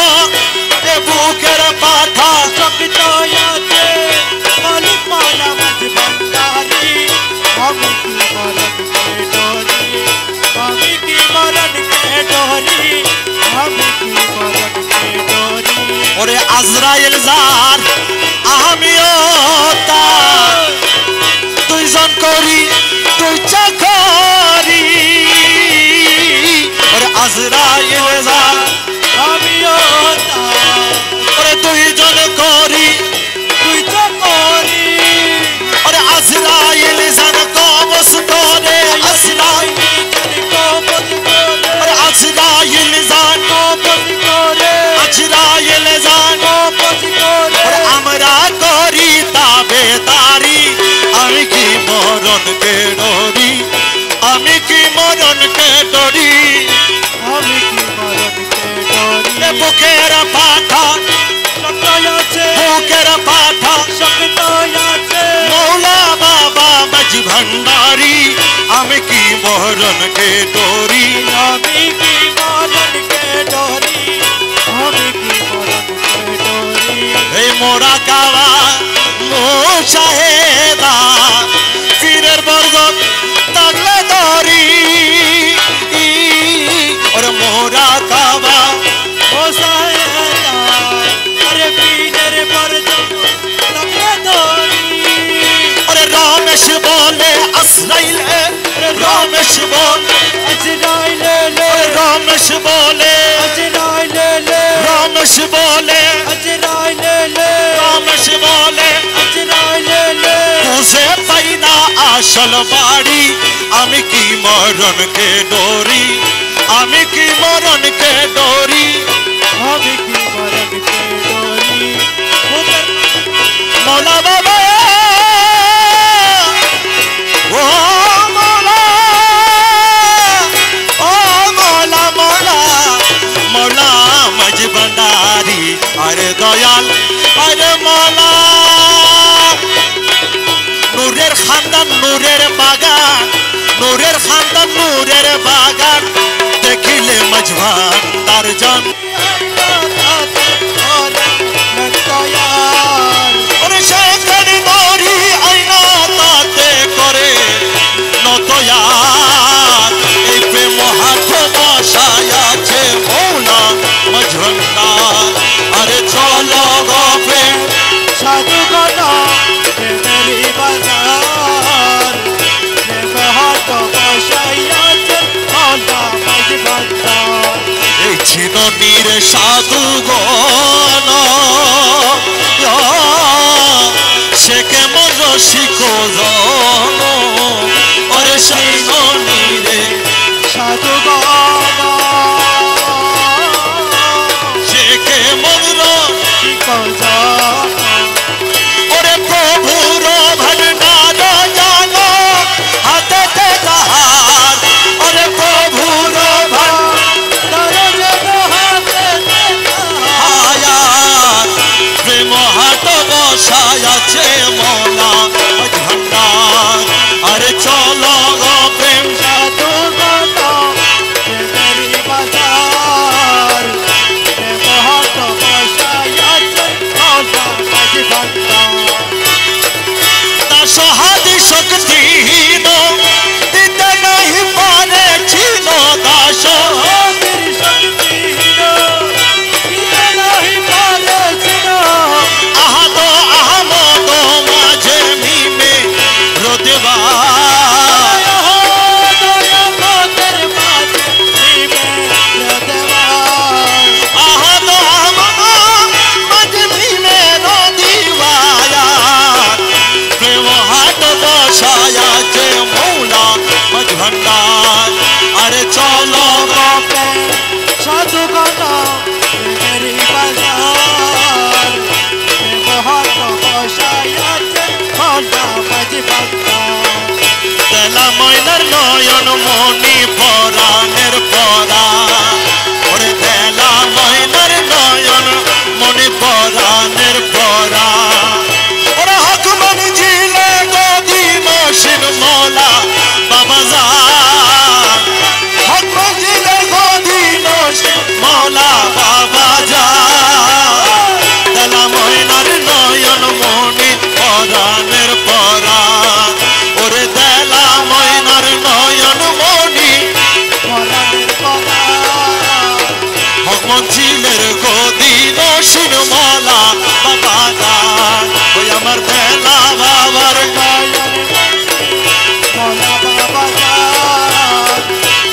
এ বুকের পাটা শক্ত আছে মালিক মালা মাঝ ভান্ডারি আমি কি মরণকে ডরি আমি কি মরণকে ডরি আমি কি মরণকে ডরি ওরে আজরাইল যার আমিও তার দুইজন করি দুই চাকরি ওরে আজরাইল যার আমিও তার ওরে দুইজন করি তুই তো করি ওরে আজরাইল যান কবজ করে আজরাইল ওরে আজরাইল যান আজরাইল যান ওরে আমরা করি তাবেদারি আমি কি মরণকে ডরি আমি কি মরণকে ডরি আমি কি মরণকে ডরি এ বুকের পাঠা শক্ত আছে বুকের পাঠা শক্ত আছে মৌলা বাবা মাঝি ভান্ডারি আমি কি মরণকে ডরি আমি কি মরণকে ডরি আমি কি মরণকে ডরি এই মোরা কাবা মোশাহেদা পীরের বরগত তাগলে ধরি ওরে মোরা কাবা মোসায়েদা আরে পীরের বরজন তাকে ধরি ওরে রমেশ বলে আসরাইলে রমেশ বলে আজরাইলে লে রমেশ বলে আজরাইলে লে রমেশ বলে আজরাইলে লে রমেশ বলে আজরাইলে লে বুঝে পাই না আসল বাড়ি আমি কি মরণকে ডরি আমি কি মরণকে ডরি আমি কি মরণকে ডরি মৌলা বাবা ও মৌলা ও মৌলা মৌলা মৌলা মাঝ ভান্ডারি আরে দয়াল আরে মৌলা নূরের খানদান নূরের বাগান নূরের খানদান নূরের বাগান দেখিলে মাঝ ভান্ডার জন ওরে সেখানে নরি আইনা তাতে করে নতয়ার এই প্রেম হাত বসায় আছে মৌলা মাঝ ভান্ডার আরে চলো গো প্রেম সাধুগণা প্রেমেরই বাজার প্রেমে হাত বসাইয়াছে মৌলা মাঝ ভান্ডার এই চিননির সাধুগণ সে কেমন রসিক জন ওরে চিননিরে সাধুগণা সে কেমন শিকজা ওরে প্রভুর ভান্ডার জানো হাতে তাহার ওরে প্রভুর ভান্ডার প্রেম হাত বসায় আছে মৌলা ভান্ডার মঞ্জিলের গদি নসীন মৌলা বাবা যান ওই আমার বেলা বাবার মৌলা বাবা যান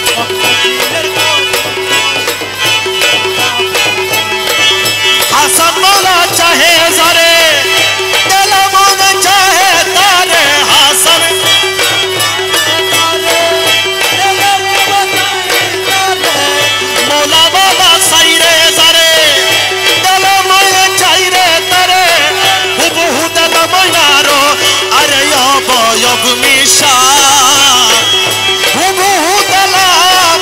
মঞ্জিলের হাসান মৌলা চাহে যারে দিল মন চাহে তারে হাসান মৌলা বাবা সাইরে যারে দিল মন চাইরে তারে হুবহু দিল মনারো আরে অবয়ব মিশা হুবহু দিল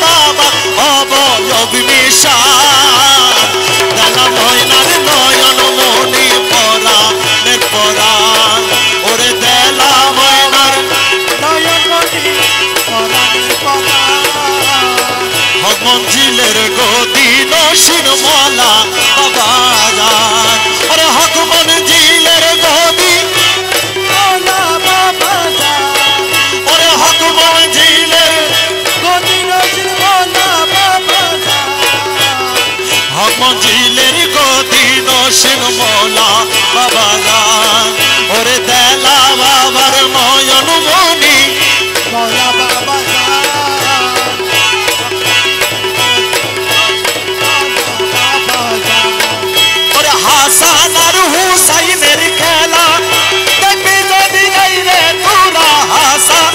বাবা অবয়ব মিশা দিল ময়নার নয়ন মনি পরা নে পরা ওরে দিল ময়নার নয়ন মনি পরাণের পরাণ হক মঞ্জিলের গদি নসীন মৌলা বাবা যান ওরে হক মঞ্জিলের গদি মৌলা বাবা যান ওরে হক মঞ্জিলের গদি নসীন মৌলা বাবা যান হক মঞ্জিলের গদি নসীন মৌলা বাবা যান ওরে দেলা বাবার নয়ন মনি মৌলা বাবা যান বাবা যান ওরে হাসান আর হুসাইনের খেলা দেখবি যদি নাই রে তোরা হাসান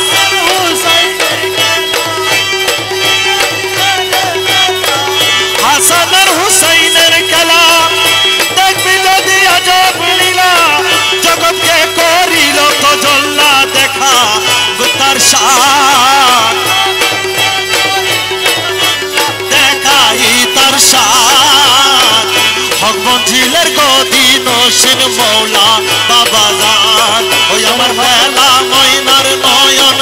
হাসান আর হুসাইনের খেলা দেখবি যদি আজব লীলা জগৎকে করিল তো জল্লা দেখা তার শান দেখাই তার শান হক মঞ্জিলের গদি নসীন মৌলা বাবা যান ওই আমার বেলা ময়নার নয়ন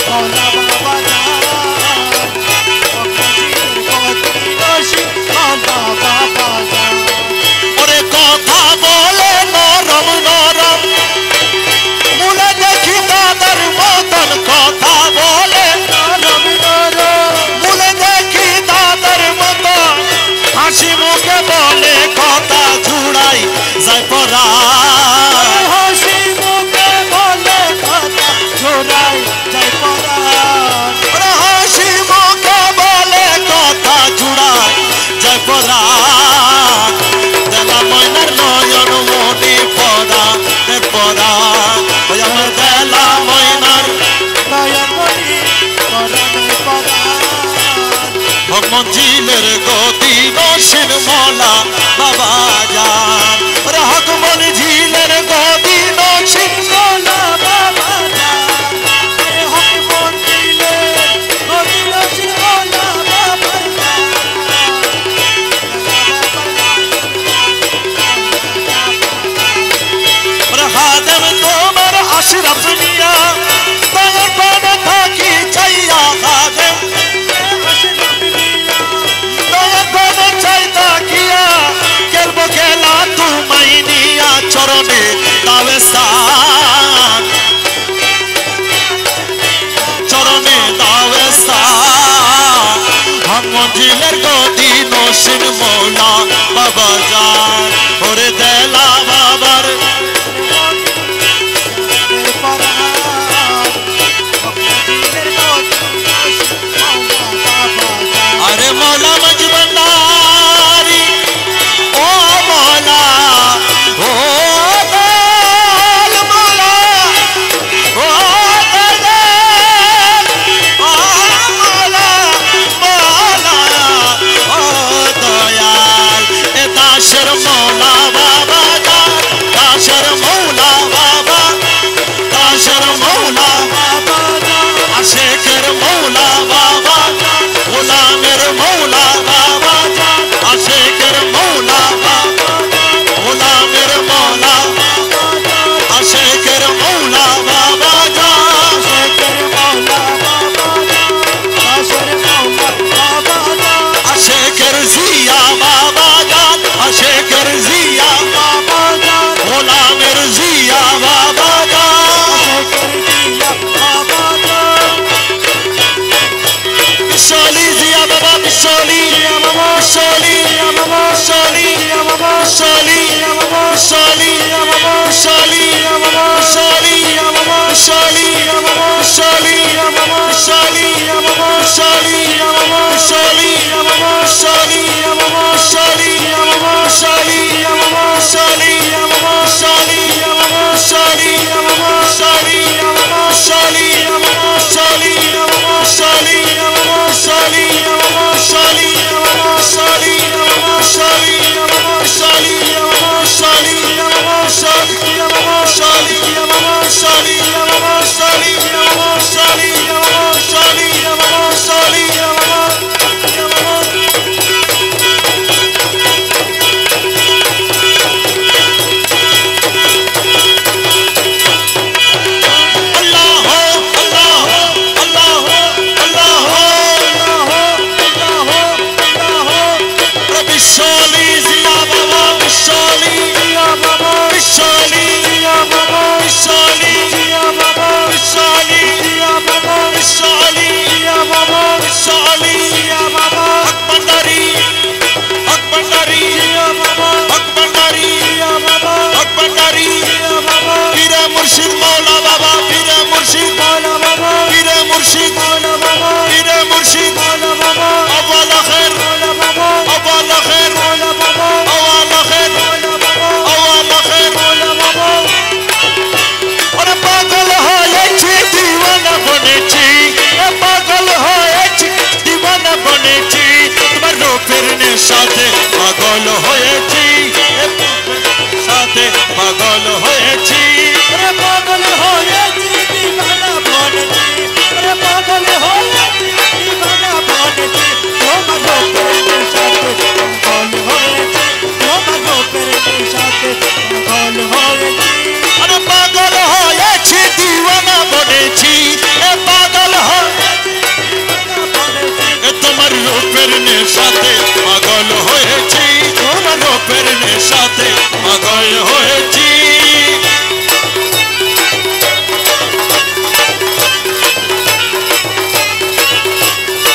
মৌলা বাবা যান মৌলা বাবা যান ওরে কথা বলে নরম নরম মুলে দেখি দাদার মতন কথা বলে নরম নরম মুলে দেখি দাদার মতন হাসি মুখে বলে কথা ঝুড়াই যায় পরা হাসি মুখে বলে কথা ঝোড়াই যায় পরাণ ওরে হাসি মুখে বলে কথা ঝুড়াই যায় পরা দেলা ময়নার নয়ন মনি পরা পরা ওই আমার দেলা ময়নার নয়ন মনি পরাণের পরাণ হক মঞ্জিলের গদি নসীন মৌলা বাবা যান ওরে হক মঞ্জিলের গদি নসীন মৌলা বাবা যান হক মঞ্জিলের গদি নসীন মৌলা বাবা যান ওরে খাদেম তোমার আশরাফ নিয়া দয়ার পানে থাকি চাইয়া খাদেম দয়ার পানে চাই তাকিয়া খেলবো খেলা তোমায় নিয়া চরণে দাবে স্থান চরণে দাবে স্থান হক মঞ্জিলের গদি নসীন মৌলা বাবা যান ওরে দেলা বাবার আরে মৌলা মজবন্দারি ও মৌলা ও দয়াল মৌলা ও দয়াল ও মৌলা মৌলা ও দয়াল এ দাসের মৌলা বাবা সাথে পাগল হয়েছি, সাথে পাগল হয়েছি। अरे पागल होएছি दीवाना बनेছি, अरे पागल होएছি दीवाना बनेছি। তোমার রূপের সাথে পাগল হয়েছি, তোমার রূপের সাথে পাগল হয়েছি। আরে পাগল হয়েছি দিওয়ানা বনেছি, এ পাগল হয়েছি এ তোমার রূপের নেশাতে পাগল হয়েছি, তোমার রূপের নেশাতে পাগল হয়েছি।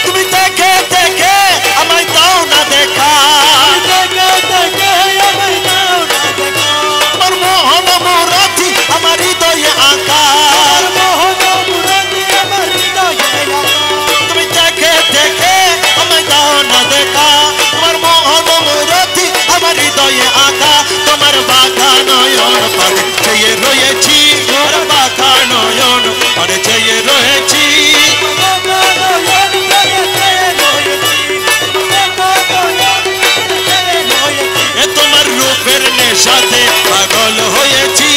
তুমি দেখে দেখে আমায় দাও না দেখা, দেখে দেখে আমায় দাও না দেখা, আমার মোহন মোরাতি আমার হৃদয়ে আঁকা। আর মোহন মুরাদি আমার হৃদয়ে আঁকা। তুমি দেখে দেখে আমায় দাও না দেখা, তোমার মোহন মোরাতি আমার হৃদয়ে আঁকা। তোমার বাঁকা নয়ন পানে চেয়ে রয়েছি, তোমার বাঁকা নয়ন পানে চেয়ে রয়েছি। এ তোমার রূপের নেশাতে পাগল হয়েছি,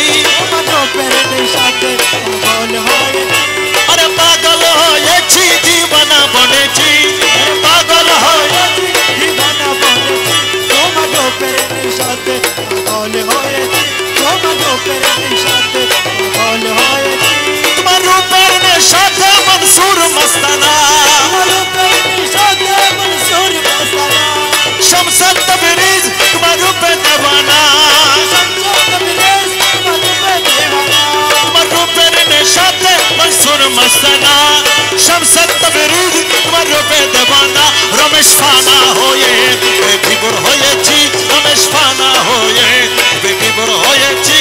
আরে পাগল হয়েছি দিওয়ানা বনেছি, পাগল হয়েছি। তোমার রূপের নেশাতে মনসুর মস্তানা, শমশাদ তবরেজ তোমার রূপে দেওয়ানা। তোমার রূপের নেশাতে মনসুর মস্তানা, শমশাদ তবরেজ তোমার রূপে দেওয়ানা। রমেশ ফানা হয়ে বেবিবর হয়েছি, রমেশ ফানা হয়ে বেবিবর হয়েছি।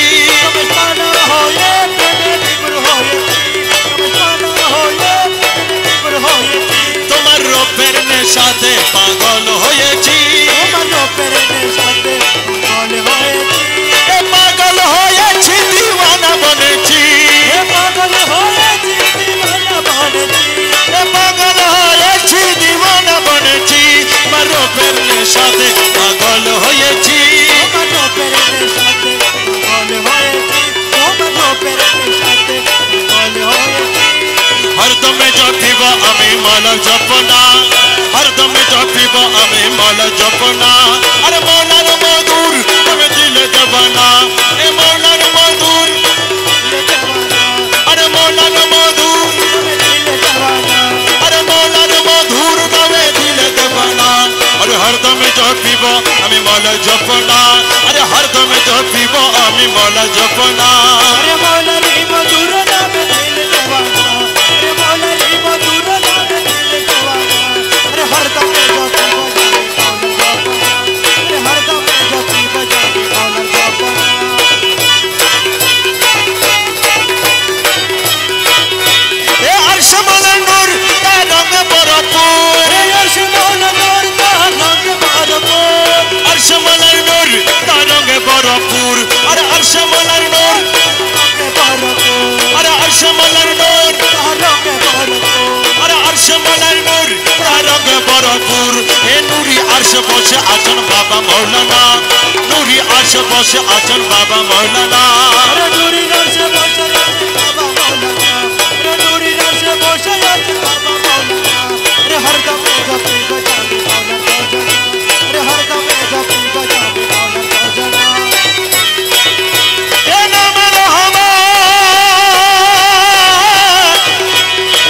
তোমার রূপের নেশাতে পাগল হয়েছি, এ পাগল হয়েছি দিওয়ানা বনেছি, এ পাগল হয়েছি দিওয়ানা বনেছি। তোমার রূপের নেশাতে পাগল হয়েছি। হরদমে জপিব আমি মল জপনা, হরদমে জপিব আমি মল জপনা। আরে মৌলার মধুর তুমি দিলে দেবানা, এ মৌলার মধুর, আরে মৌলার মধুর, আরে মৌলার মধুর তুমি দিলে দেবানা। আরে হরদমে জপিব আমি মল জপনা, আরে হরদমে জপিব আমি মল জপনা। এ আরশ মৌলার নূর তার রঙে ভরপুর, আরশ মৌলার নূর তার রঙে ভরপুর। আরে আরশ মৌলার নূর, আরে আরশ মৌলার নূর, আরে আরশ মৌলার নূর তার রঙে ভরপুর। এ নূরি আরশ বসে আছেন বাবা মৌলানা, নূরি আরশ বসে আছেন বাবা মৌলানা। এ নামে রহমান,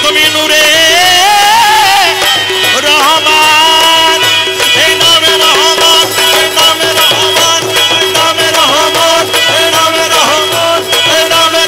তুমি নূরে রহমান, এই নামে রহমান, এই নামে রহমান, এই নামে রহমান, এই নামে রহমান, এই নামে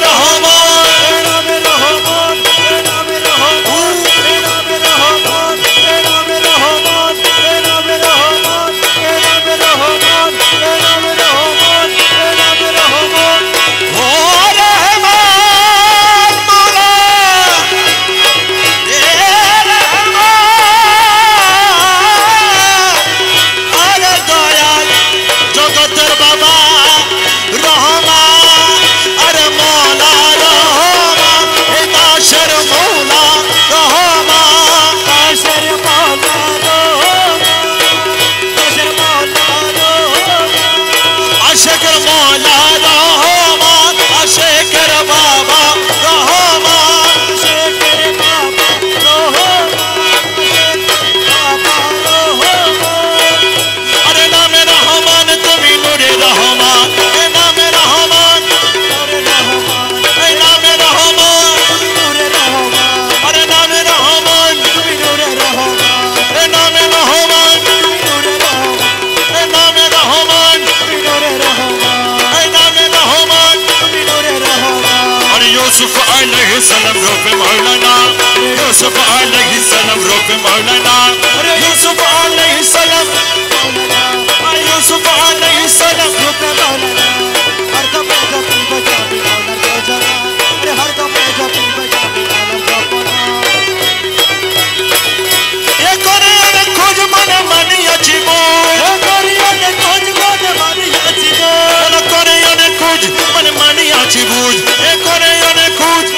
अलैहिस्सलाम रूप मौलाना यूसुफ अलैहिस्सलाम रूप मौलाना यूसुफ अलैहिस्सलाम यूसुफ अलैहिस्सलाम रूप मौलाना हर दम जपी बजाबी मौला को जना अरे हर दम जपी बजाबी मौला को ए करे खोज मन मानिया जीवो ओ करियने खोज मन मानिया जीवो करे खोज मन मानिया जीवो ए करे खोज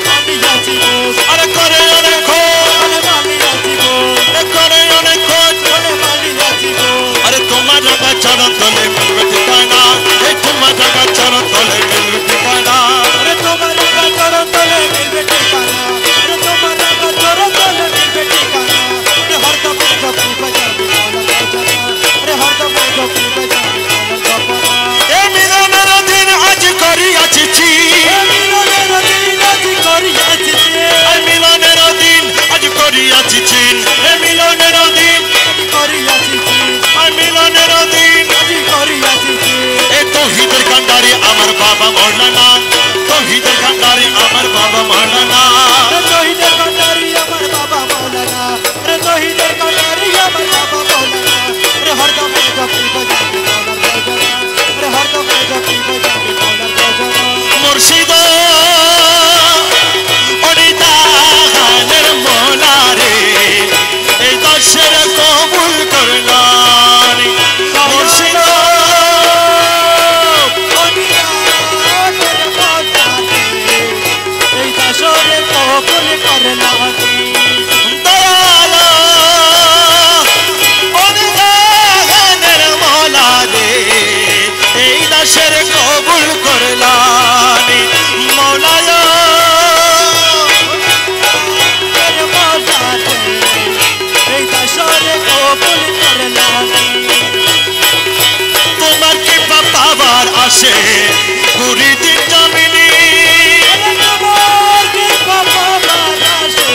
मानिया जीवो अरे करे खोज मन मानिया जीवो ए करे खोज मन मानिया जीवो अरे तुम्हारा का चरण तले मिलवे ठिकाना ए तुम्हारा का चरण तले मिलवे ठिकाना अरे तुम्हारा का चरण तले मिलवे ठिकाना अरे तुम्हारा का चरण तले मिलवे ठिकाना अरे हर दम जपी बजाबी मौला को जना अरे हर दम जपी बजाबी मौला को ए मिलনের দিন আজ করিয়াছি চি ए मिलনের दिन आज करियाছি এ মিলনের দিন আজ করিয়াছি চিন এ মিলনের দিন आज करियाছি এ মিলনের দিন आज करियाছি এ তৌহিদের কান্ডারি আমার বাবা মৌলানা তৌহিদের কান্ডারি আমার বাবা মৌলানা अरे तौहीদের কান্ডারি আমার বাবা মাওলানা अरे तौहीদের কান্ডারি আমার বাবা মাওলানা अरे हर दम जपी बजाबी मौला को जना अरे हर दम जपी बजाबी मौला को जना মুর্শিদ অনিদানের মৌলা রে এই দশের কবুল করলানি মুর্শিদ এই দাসরে কবুল করলানি দয়াল অনিদানের মৌলা রে এই দশের কবুল করলানি মৌলায় तेरे मौला এই দাসরে কবুল করলানি তোমার কি পাপাবার আসে পুরি দিন জমিনি अरे তোমার কি বাবা বানাসে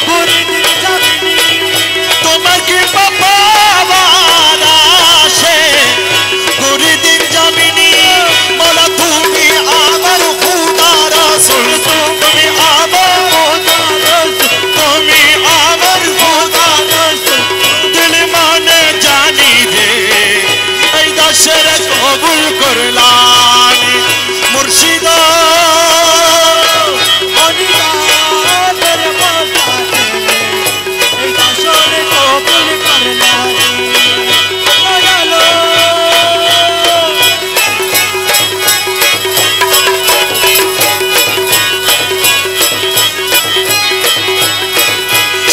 পুরি দিন জামিনি তোমার কি পাপাবার আসে পুরি দিন জমিনি বলা তুমি আমার খুদা রাসূল তুমি আমার তুমি আমার খুদা রাসূল দিল মানে জানি রে এই দাসের কবুল করলানি মুর্শিদ অনিদানের মৌলা এই দাসরে কবুল করলানি দয়ালো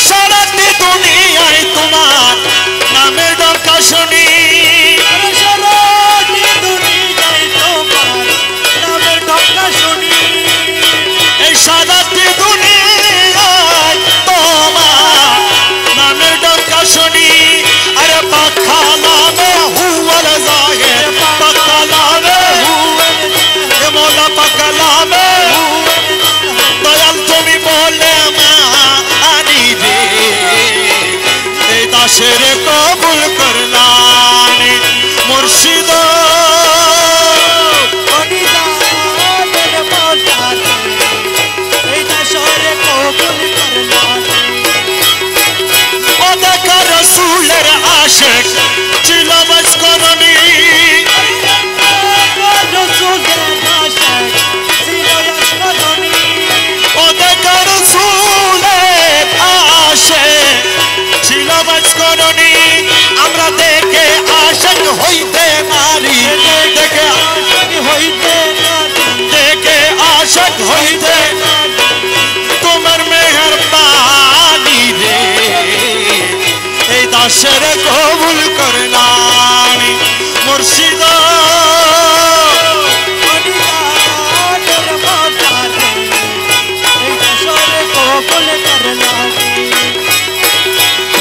সারাটি দুনিয়ায় তোমার নামের ডঙ্কা শুনি अरे সারাটি দুনিয়ায় তোমার নামের ঢাকা শুনি এই সারাটি দুনিয়ায় তোমার নামের ডঙ্কা শুনি আরে পাখা নামে হুয়াল জাহের পাখা নামে এ মোলা পাখা নামে দয়াল তুমি বলে মা আনি রে এই দাসের কবুল করলানি মুর্শিদ অনিদানের মৌলা এই দাসরে কবুল করলানি ও দেখা রসুলের আশেক ছিল মস্করণী রসুলের আশিক ছিল আশকরণী ও দেখা রসুলের আশেক ছিল মস্করণী আমরা দেখে আশেক হইতে পারি দেখে আশিক হইতে দেখে আশেক হইতে তোমার মেহেরবানি রে এই দাসের কবুল করলানি মুর্শিদ অনিদানের মৌলা এই দাসরে কবুল করলানি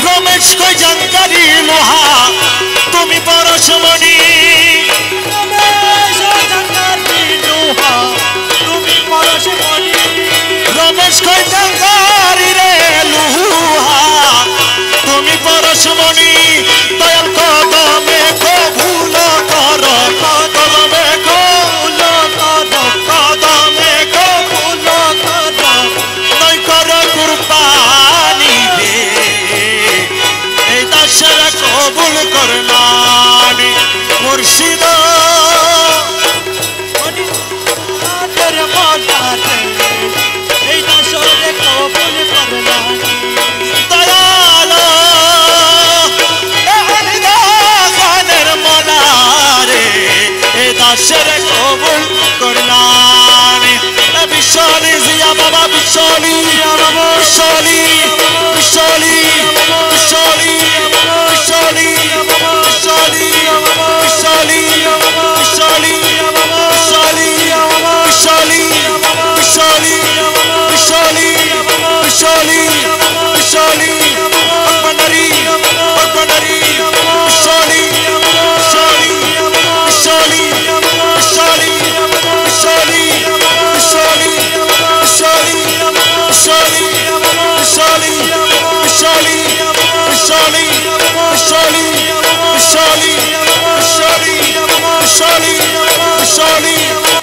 রমেশ কই জানকারি লোহা তুমি পরশমণি রমেশ জানকারি লোহা তুমি পরশমণি রমেশ কই জানকারি রে লোহা তুমি পরশমণি দয়াল কদমে কবুল কর কদমে কবুল কদমে কবুল কর করলানি মুর্শিদ তের মনাতে এই দাসরে কবুল করলানি দয়ালো এ আলিদা খানের মনারে এ দাসের